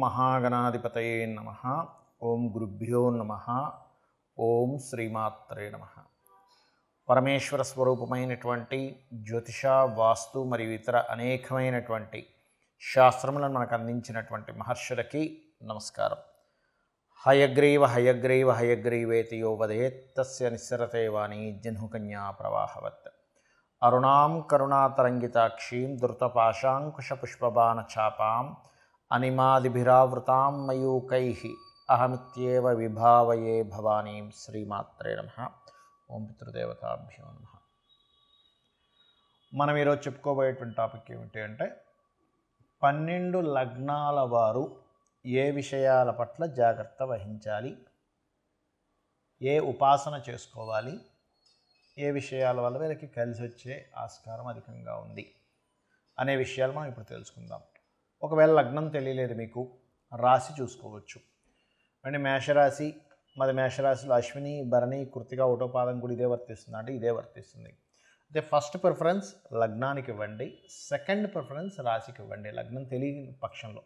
మహాగణాధిపతయే నమః. ఓం గురుభ్యో నమః. ఓం శ్రీమాత్రే నమః. పరమేశ్వర స్వరూపమైనటువంటి జ్యోతిష, వాస్తు మరియు ఇతర అనేకమైనటువంటి శాస్త్రములను మనకు అందించినటువంటి మహర్షులకి నమస్కారం. హయగ్రీవ హయగ్రీవ హయగ్రీవేతి యో వదేత్ తస్య నిస్సరతే వాణి జహ్నుకన్యా ప్రవాహవత్. అరుణాం కరుణాతరంగితాక్షీం ధృతపాశాంకుశపుష్పబాణచాపాం అనిమాదిభిరావృతాం మయూకైః అహమిత్యేవ విభావయే భవానీం. శ్రీమాత్రే నమః. ఓం పితృదేవతాభ్యో నమః. మనం ఈరోజు చెప్పుకోబోయేటువంటి టాపిక్ ఏమిటి అంటే 12 లగ్నాల వారు ఏ విషయాల పట్ల జాగ్రత్త వహించాలి, ఏ ఉపాసన చేసుకోవాలి, ఏ విషయాల వల్ల వీళ్ళకి కలిసి వచ్చే ఆస్కారం అధికంగా ఉంది అనే విషయాలు మనం ఇప్పుడు తెలుసుకుందాం. ఒకవేళ లగ్నం తెలియలేదు మీకు, రాశి చూసుకోవచ్చు. అంటే మేషరాశి, మరి మేషరాశిలో అశ్విని, భరణి, కృత్తిక, ఒకటో పాదం కూడా ఇదే వర్తిస్తుంది అంటే ఇదే వర్తిస్తుంది. అయితే ఫస్ట్ ప్రిఫరెన్స్ లగ్నానికి ఇవ్వండి, సెకండ్ ప్రిఫరెన్స్ రాశికి ఇవ్వండి లగ్నం తెలియని పక్షంలో.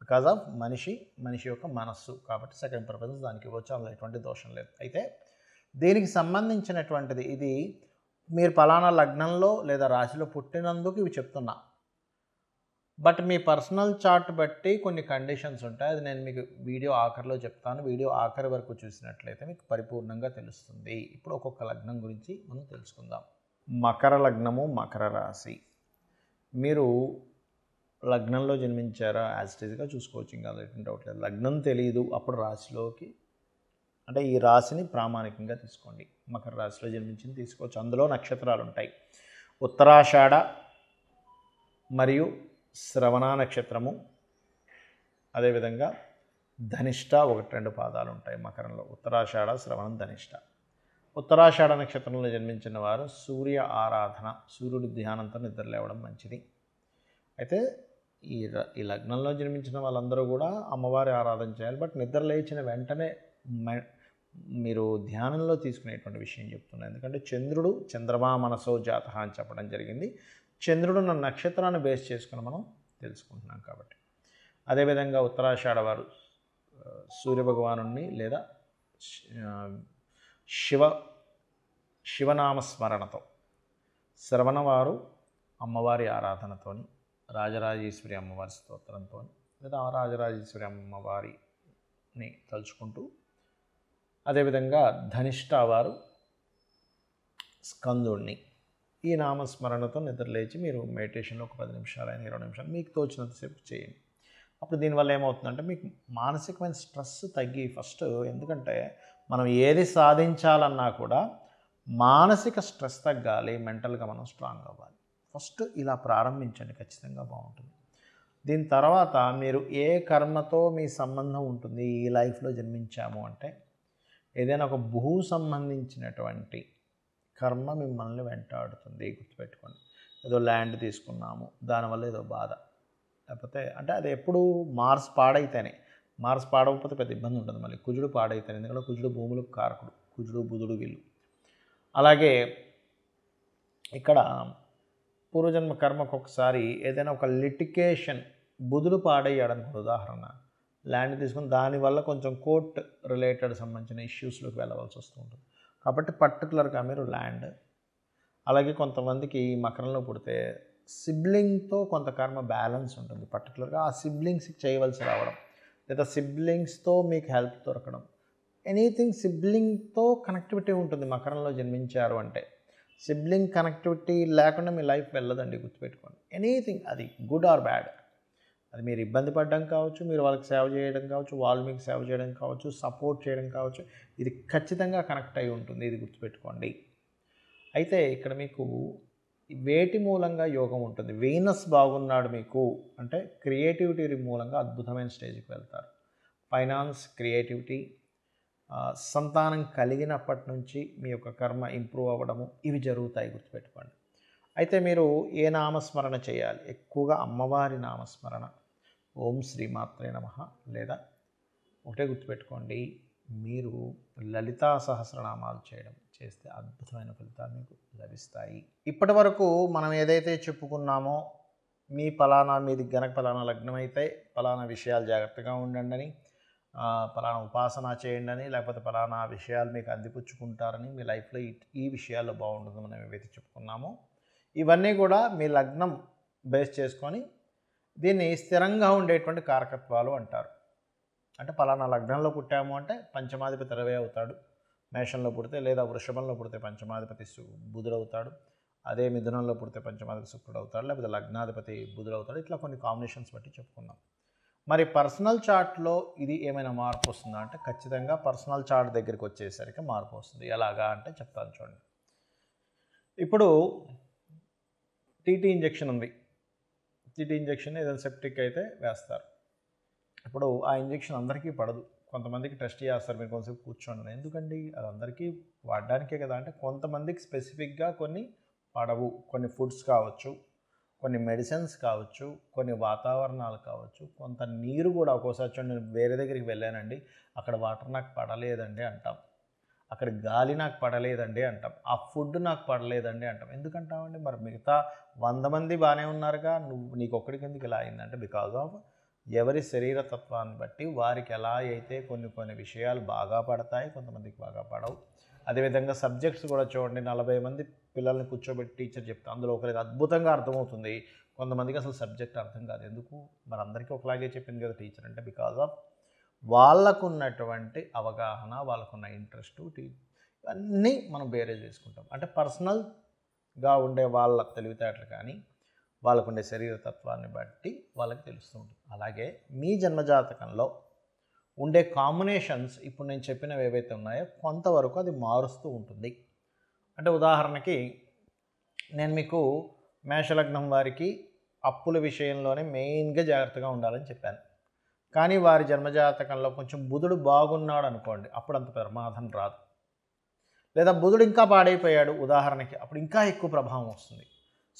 బికాజ్ ఆఫ్ మనిషి యొక్క మనస్సు కాబట్టి సెకండ్ ప్రిఫరెన్స్ దానికి ఇవ్వచ్చు, అందులో ఎటువంటి దోషం లేదు. అయితే దీనికి సంబంధించినటువంటిది ఇది మీరు పలానా లగ్నంలో లేదా రాశిలో పుట్టినందుకు ఇవి చెప్తున్నా. బట్ మీ పర్సనల్ చార్ట్ బట్టి కొన్ని కండిషన్స్ ఉంటాయి, అది నేను మీకు వీడియో ఆఖరిలో చెప్తాను. వీడియో ఆఖరి వరకు చూసినట్లయితే మీకు పరిపూర్ణంగా తెలుస్తుంది. ఇప్పుడు ఒక్కొక్క లగ్నం గురించి మనం తెలుసుకుందాం. మకర లగ్నము, మకర రాశి. మీరు లగ్నంలో జన్మించారా యాజ్ ఇట్ ఈజ్గా చూసుకోవచ్చు, ఇంకా ఎటువంటి డౌట్ లేదు. లగ్నం తెలియదు అప్పుడు రాశిలోకి అంటే ఈ రాశిని ప్రామాణికంగా తీసుకోండి. మకర రాశిలో జన్మించింది తీసుకోవచ్చు. అందులో నక్షత్రాలు ఉంటాయి. ఉత్తరాషాఢ మరియు శ్రవణ నక్షత్రము, అదేవిధంగా ధనిష్ట 1-2 పాదాలు ఉంటాయి మకరంలో. ఉత్తరాషాఢ, శ్రవణం, ధనిష్ట. ఉత్తరాషాఢ నక్షత్రంలో జన్మించిన వారు సూర్య ఆరాధన, సూర్యుడి ధ్యానంతో నిద్రలేవడం మంచిది. అయితే ఈ లగ్నంలో జన్మించిన వాళ్ళందరూ కూడా అమ్మవారి ఆరాధన చేయాలి. బట్ నిద్ర లేచిన వెంటనే మీరు ధ్యానంలో తీసుకునేటువంటి విషయం చెప్తున్నాను. ఎందుకంటే చంద్రుడు చంద్రమా మనసో జాతః అని చెప్పడం జరిగింది. చంద్రుడు నా నక్షత్రాన్ని బేస్ చేసుకుని మనం తెలుసుకుంటున్నాం కాబట్టి. అదేవిధంగా ఉత్తరాషాఢ వారు సూర్యభగవాను లేదా శివనామస్మరణతో, శ్రవణ వారు అమ్మవారి ఆరాధనతోని, రాజరాజేశ్వరి అమ్మవారి స్తోత్రంతో లేదా రాజరాజేశ్వరి అమ్మవారిని తలుచుకుంటూ, అదేవిధంగా ధనిష్ట వారు స్కందుడిని, ఈ నామస్మరణతో నిద్రలేచి మీరు మెడిటేషన్లో ఒక 10 నిమిషాలు అయినా 20 నిమిషాలు మీకు తోచినంతసేపు చేయండి. అప్పుడు దీనివల్ల ఏమవుతుందంటే మీకు మానసికమైన స్ట్రెస్ తగ్గి ఫస్ట్, ఎందుకంటే మనం ఏది సాధించాలన్నా కూడా మానసిక స్ట్రెస్ తగ్గాలి, మెంటల్గా మనం స్ట్రాంగ్ అవ్వాలి. ఫస్ట్ ఇలా ప్రారంభించండి, ఖచ్చితంగా బాగుంటుంది. దీని తర్వాత మీరు ఏ కర్మతో మీ సంబంధం ఉంటుంది, ఈ లైఫ్లో జన్మించాము అంటే ఏదైనా ఒక భూ సంబంధించినటువంటి కర్మ మిమ్మల్ని వెంటాడుతుంది, గుర్తుపెట్టుకోండి. ఏదో ల్యాండ్ తీసుకున్నాము దానివల్ల ఏదో బాధ, లేకపోతే అంటే అది ఎప్పుడు మార్స్ పాడైతేనే, మార్స్ పాడవకపోతే పెద్ద ఇబ్బంది ఉంటుంది. మళ్ళీ కుజుడు పాడైతేనే, ఎందుకంటే కుజుడు భూములకు కారకుడు, కుజుడు బుధుడు వీళ్ళు. అలాగే ఇక్కడ పూర్వజన్మ కర్మకు ఒకసారి ఏదైనా ఒక లిటికేషన్, బుధుడు పాడయ్యాడనుకో ఉదాహరణ, ల్యాండ్ తీసుకుని దానివల్ల కొంచెం కోర్ట్ రిలేటెడ్ సంబంధించిన ఇష్యూస్లోకి వెళ్ళవలసి వస్తూ ఉంటుంది. కాబట్టి పర్టికులర్గా మీరు ల్యాండ్, అలాగే కొంతమందికి మకరంలో పుడితే సిబ్లింగ్తో కొంత కర్మ బ్యాలెన్స్ ఉంటుంది. పర్టికులర్గా ఆ సిబ్లింగ్స్కి చేయవలసి రావడం, లేదా సిబ్లింగ్స్తో మీకు హెల్ప్ దొరకడం, ఎనీథింగ్ సిబ్లింగ్తో కనెక్టివిటీ ఉంటుంది మకరంలో జన్మించారు అంటే. సిబ్లింగ్ కనెక్టివిటీ లేకుండా మీ లైఫ్ వెళ్ళదండి, గుర్తుపెట్టుకోండి. ఎనీథింగ్, అది గుడ్ ఆర్ బ్యాడ్, అది మీరు ఇబ్బంది పడడం కావచ్చు, మీరు వాళ్ళకి సేవ చేయడం కావచ్చు, వాళ్ళు మీకు సేవ చేయడం కావచ్చు, సపోర్ట్ చేయడం కావచ్చు, ఇది ఖచ్చితంగా కనెక్ట్ అయి ఉంటుంది, ఇది గుర్తుపెట్టుకోండి. అయితే ఇక్కడ మీకు వేటి మూలంగా యోగం ఉంటుంది. వీనస్ బాగున్నాడు మీకు అంటే క్రియేటివిటీ మూలంగా అద్భుతమైన స్టేజ్కి వెళ్తారు. ఫైనాన్స్, క్రియేటివిటీ, సంతానం కలిగినప్పటి నుంచి మీ యొక్క కర్మ ఇంప్రూవ్ అవ్వడము, ఇవి జరుగుతాయి, గుర్తుపెట్టుకోండి. అయితే మీరు ఏ నామస్మరణ చేయాలి? ఎక్కువగా అమ్మవారి నామస్మరణ, ఓం శ్రీమాత్రే నమః, లేదా ఒకటే గుర్తుపెట్టుకోండి, మీరు లలితా సహస్రనామాలు చేస్తే అద్భుతమైన ఫలితాలు మీకు లభిస్తాయి. ఇప్పటి వరకు మనం ఏదైతే చెప్పుకున్నామో మీది గనక పలానా లగ్నం అయితే పలానా విషయాలు జాగ్రత్తగా ఉండండి అని, పలానా ఉపాసన చేయండి అని, లేకపోతే పలానా విషయాలు మీకు అందిపుచ్చుకుంటారని, మీ లైఫ్లో ఈ విషయాల్లో బాగుంటుంది మనం ఏవైతే చెప్పుకున్నామో ఇవన్నీ కూడా మీ లగ్నం బేస్ చేసుకొని దీన్ని స్థిరంగా ఉండేటువంటి కారకత్వాలు అంటారు. అంటే పలానా లగ్నంలో పుట్టాము అంటే పంచమాధిపతి రవి అవుతాడు మేషంలో పుడితే, లేదా వృషభంలో పుడితే పంచమాధిపతి బుధుడవుతాడు, అదే మిథునంలో పుడితే పంచమాధిపతి శుక్రుడు అవుతాడు, లేకపోతే లగ్నాధిపతి బుధుడవుతాడు. ఇట్లా కొన్ని కాంబినేషన్స్ బట్టి చెప్పుకుందాం. మరి పర్సనల్ చార్ట్లో ఇది ఏమైనా మార్పు వస్తుందా అంటే ఖచ్చితంగా పర్సనల్ చార్ట్ దగ్గరికి వచ్చేసరికి మార్పు వస్తుంది. ఎలాగా అంటే చెప్తాను చూడండి. ఇప్పుడు టీటీ ఇంజెక్షన్ ఉంది. టీటీ ఇంజెక్షన్ ఏదైనా సెప్టిక్ అయితే వేస్తారు. ఇప్పుడు ఆ ఇంజెక్షన్ అందరికీ పడదు. కొంతమందికి టెస్ట్ చేస్తారు, మీరు కొంతసేపు కూర్చోండి. ఎందుకండి అది అందరికీ వాడడానికే కదా అంటే కొంతమందికి స్పెసిఫిక్గా కొన్ని పడవు. కొన్ని ఫుడ్స్ కావచ్చు, కొన్ని మెడిసిన్స్ కావచ్చు, కొన్ని వాతావరణాలు కావచ్చు, కొంత నీరు కూడా. ఒక్కోసారి చూడండి, నేను వేరే దగ్గరికి వెళ్ళానండి, అక్కడ వాటర్ నాకు పడలేదండి అంటాం, అక్కడ గాలి నాకు పడలేదండి అంటాం, ఆ ఫుడ్ నాకు పడలేదండి అంటాం. ఎందుకంటామండి? మరి మిగతా 100 మంది బాగానే ఉన్నారుగా, నీకు ఒక్కడికి ఎందుకు ఇలా అయిందంటే బికాజ్ ఆఫ్ ఎవరి శరీరతత్వాన్ని బట్టి వారికి ఎలా అయితే కొన్ని విషయాలు బాగా పడతాయి, కొంతమందికి బాగా పడవు. అదేవిధంగా సబ్జెక్ట్స్ కూడా చూడండి, 40 మంది పిల్లల్ని కూర్చోబెట్టి టీచర్ చెప్తే అందులో ఒకరికి అద్భుతంగా అర్థమవుతుంది, కొంతమందికి అసలు సబ్జెక్ట్ అర్థం కాదు. ఎందుకు? మరి అందరికీ ఒకలాగే చెప్పింది కదా టీచర్ అంటే బికాజ్ ఆఫ్ వాళ్ళకున్నటువంటి అవగాహన, వాళ్ళకున్న ఇంట్రెస్టు, ఇవన్నీ మనం బేరేజ్ చేసుకుంటాం. అంటే పర్సనల్గా ఉండే వాళ్ళ తెలివితేటలు కానీ వాళ్ళకుండే శరీరతత్వాన్ని బట్టి వాళ్ళకి తెలుస్తూ ఉంటుంది. అలాగే మీ జన్మజాతకంలో ఉండే కాంబినేషన్స్ ఇప్పుడు నేను చెప్పినవి ఏవైతే ఉన్నాయో కొంతవరకు అది మారుస్తూ ఉంటుంది. అంటే ఉదాహరణకి నేను మీకు మేషలగ్నం వారికి అప్పుల విషయంలోనే మెయిన్గా జాగ్రత్తగా ఉండాలని చెప్పాను. కానీ వారి జన్మజాతకంలో కొంచెం బుధుడు బాగున్నాడు అనుకోండి, అప్పుడు అంత ప్రమాదం రాదు. లేదా బుధుడు ఇంకా పాడైపోయాడు ఉదాహరణకి, అప్పుడు ఇంకా ఎక్కువ ప్రభావం వస్తుంది.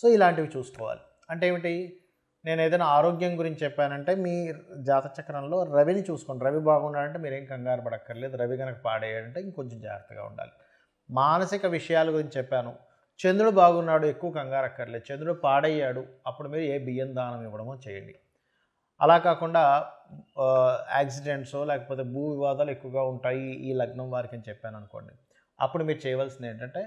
సో ఇలాంటివి చూసుకోవాలి. అంటే ఏమిటి? నేను ఏదైనా ఆరోగ్యం గురించి చెప్పానంటే మీ జాతచక్రంలో రవిని చూసుకోండి. రవి బాగున్నాడంటే మీరేం కంగారు పడక్కర్లేదు. రవి కనుక పాడేయాడంటే ఇంకొంచెం జాగ్రత్తగా ఉండాలి. మానసిక విషయాల గురించి చెప్పాను. చంద్రుడు బాగున్నాడు, ఎక్కువ కంగారు అక్కర్లేదు. చంద్రుడు పాడయ్యాడు, అప్పుడు మీరు ఏ బియ్యం దానం ఇవ్వడమో చేయండి. అలా కాకుండా యాక్సిడెంట్సో లేకపోతే భూ వివాదాలు ఎక్కువగా ఉంటాయి ఈ లగ్నం వారికి అని చెప్పాను అనుకోండి, అప్పుడు మీరు చేయవలసింది ఏంటంటే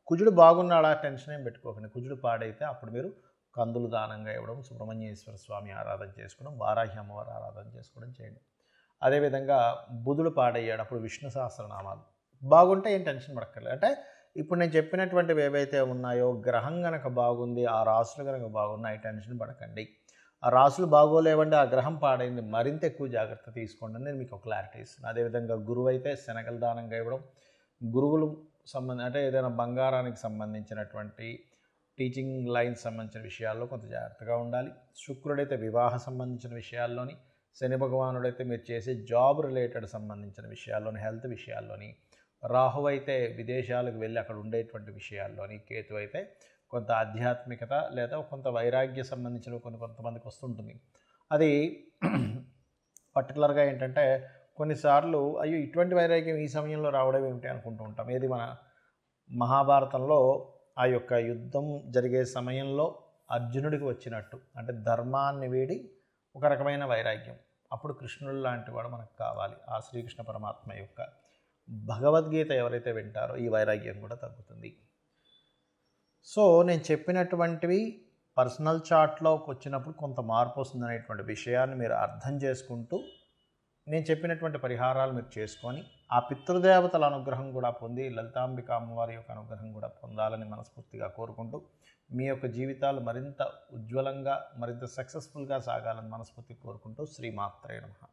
కుజుడు బాగున్నాడా టెన్షన్ ఏం పెట్టుకోకండి. కుజుడు పాడైతే అప్పుడు మీరు కందులు దానంగా ఇవ్వడం, సుబ్రహ్మణ్యేశ్వర స్వామి ఆరాధన చేసుకోవడం, వారాహి అమ్మవారి ఆరాధన చేసుకోవడం చేయండి. అదేవిధంగా బుధుడు పాడయ్యాడు, అప్పుడు విష్ణు సహస్రనామాలు బాగుంటే ఏం టెన్షన్ పడక్కర్లేదు. అంటే ఇప్పుడు నేను చెప్పినటువంటివి ఏవైతే ఉన్నాయో గ్రహం కనుక బాగుంది, ఆ రాసులు కనుక బాగున్నాయి, టెన్షన్ పడకండి. ఆ రాసులు బాగోలేవండి, ఆ గ్రహం పాడైంది, మరింత ఎక్కువ జాగ్రత్త తీసుకోండి అని నేను మీకు ఒక క్లారిటీ ఇస్తున్నాను. అదేవిధంగా గురువు అయితే శనగలు దానంగా ఇవ్వడం, గురువులు అంటే ఏదైనా బంగారానికి సంబంధించినటువంటి టీచింగ్ లైన్స్ సంబంధించిన విషయాల్లో కొంత జాగ్రత్తగా ఉండాలి. శుక్రుడైతే వివాహ సంబంధించిన విషయాల్లోని, శని భగవానుడైతే మీరు చేసే జాబ్ రిలేటెడ్ సంబంధించిన విషయాల్లోని, హెల్త్ విషయాల్లోని, రాహు అయితే విదేశాలకు వెళ్ళి అక్కడ ఉండేటువంటి విషయాల్లోని, కేతు అయితే కొంత ఆధ్యాత్మికత లేదా కొంత వైరాగ్య సంబంధించిన కొంతమందికి వస్తుంటుంది. అది పర్టికులర్గా ఏంటంటే కొన్నిసార్లు అయ్యో ఇటువంటి వైరాగ్యం ఈ సమయంలో రావడం ఏమిటి అనుకుంటూ ఉంటాం. ఏది మన మహాభారతంలో ఆ యొక్క యుద్ధం జరిగే సమయంలో అర్జునుడికి వచ్చినట్టు, అంటే ధర్మాన్ని వీడి ఒక రకమైన వైరాగ్యం. అప్పుడు కృష్ణుడు లాంటి వాడు మనకు కావాలి. ఆ శ్రీకృష్ణ పరమాత్మ యొక్క భగవద్గీత ఎవరైతే వింటారో ఈ వైరాగ్యం కూడా తగ్గుతుంది. సో నేను చెప్పినటువంటివి పర్సనల్ చార్ట్లోకి వచ్చినప్పుడు కొంత మార్పు వస్తుంది అనేటువంటి విషయాన్ని మీరు అర్థం చేసుకుంటూ నేను చెప్పినటువంటి పరిహారాలు మీరు చేసుకొని ఆ పితృదేవతల అనుగ్రహం కూడా పొంది లలితాంబిక అమ్మవారి యొక్క అనుగ్రహం కూడా పొందాలని మనస్ఫూర్తిగా కోరుకుంటూ మీ యొక్క జీవితాలు మరింత ఉజ్వలంగా మరింత సక్సెస్ఫుల్గా సాగాలని మనస్ఫూర్తిగా కోరుకుంటూ శ్రీమాత్రే నమః.